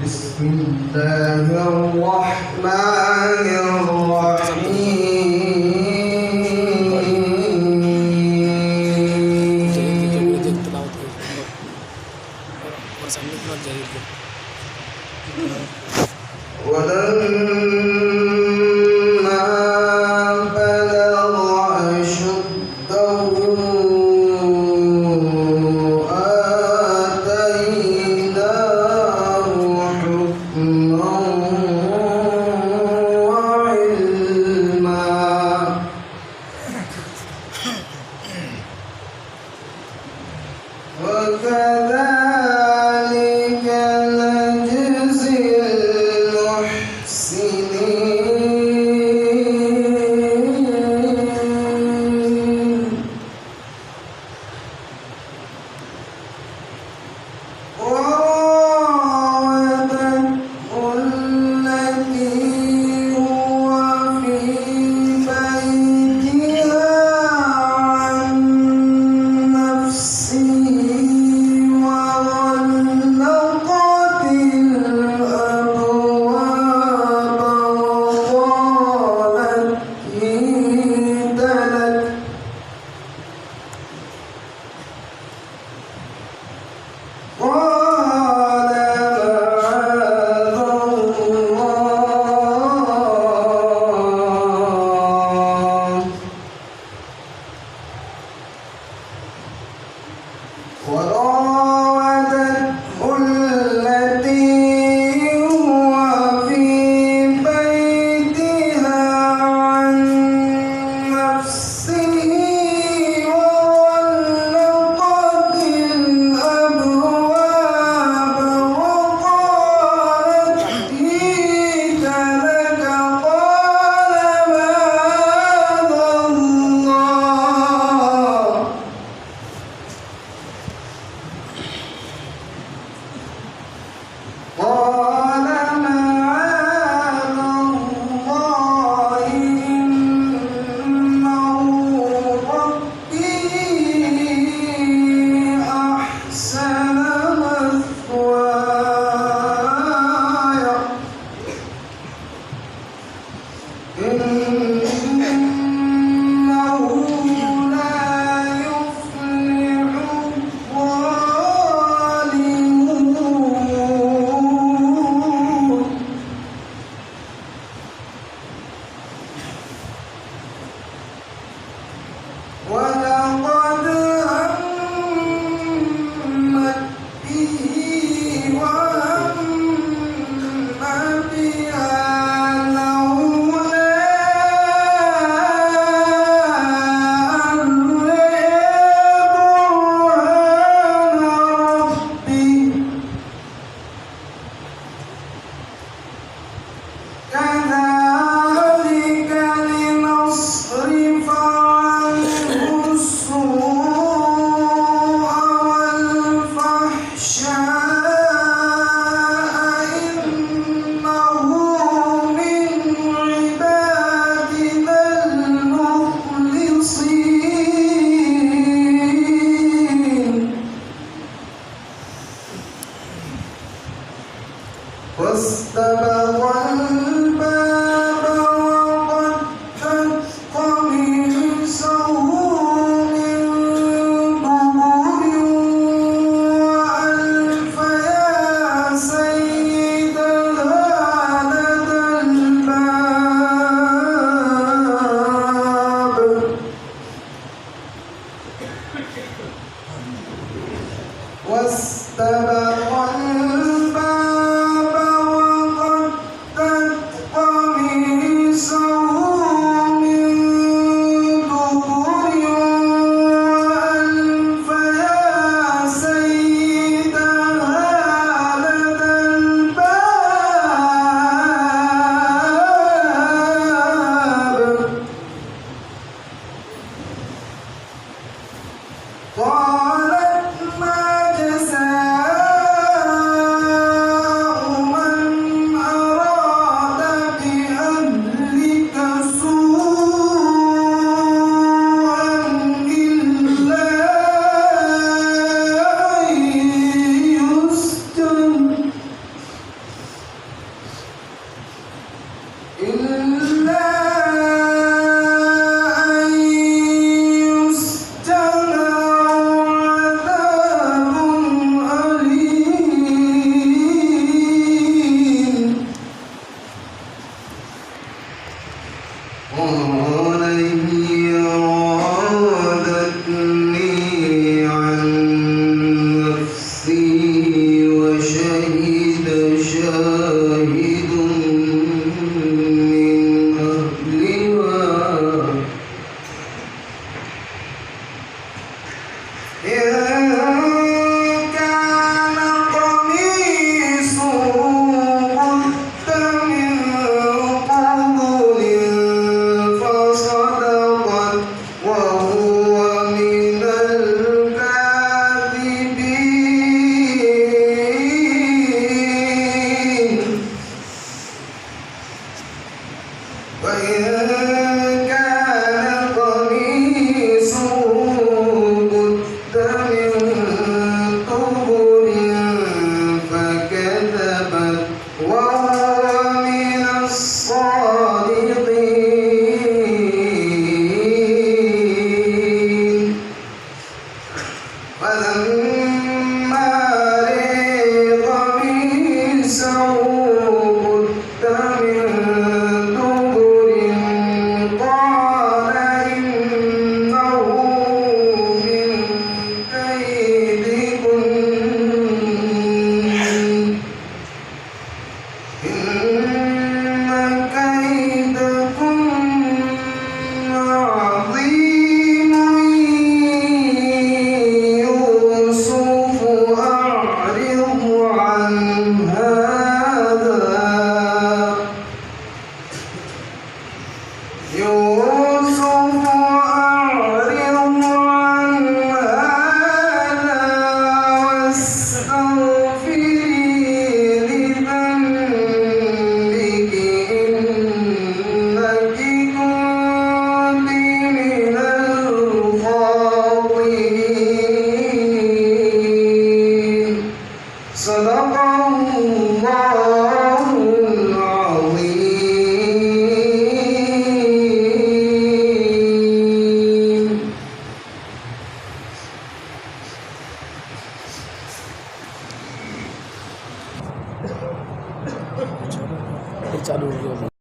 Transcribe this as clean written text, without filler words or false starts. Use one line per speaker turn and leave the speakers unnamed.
بسم الله الرحمن الرحيم ولما بلغ أشده آتيناه حكما وعلما وكذلك نجزي المحسنين وراودته التي هو في بيتها عن نفسه وغلقت الأبواب وقالت هيت لك قال معاذ الله وراودته التي هو في بيتها عن نفسه وغلقت الأبواب وقالت هيت لك قال معاذ الله قال معاذ الله إنه ربي أحسن مثواي إنه لا يفلح الظالمون ولقد همت به وهم بها لولا إلا أن يستمع عذاب أليم قال هي راودتني عن نفسي وشهد شاهد من أهلها إن كان قميصه قد من قبل فصدقت وهو من الكاذبين وإن كان قميصه قد من قبل فكذبت وهو من الصادقين فلما رأى قميصه قد من دبر قال إنه من كيدكن إن كيدكن عظيم يوسف أعرض عن هذا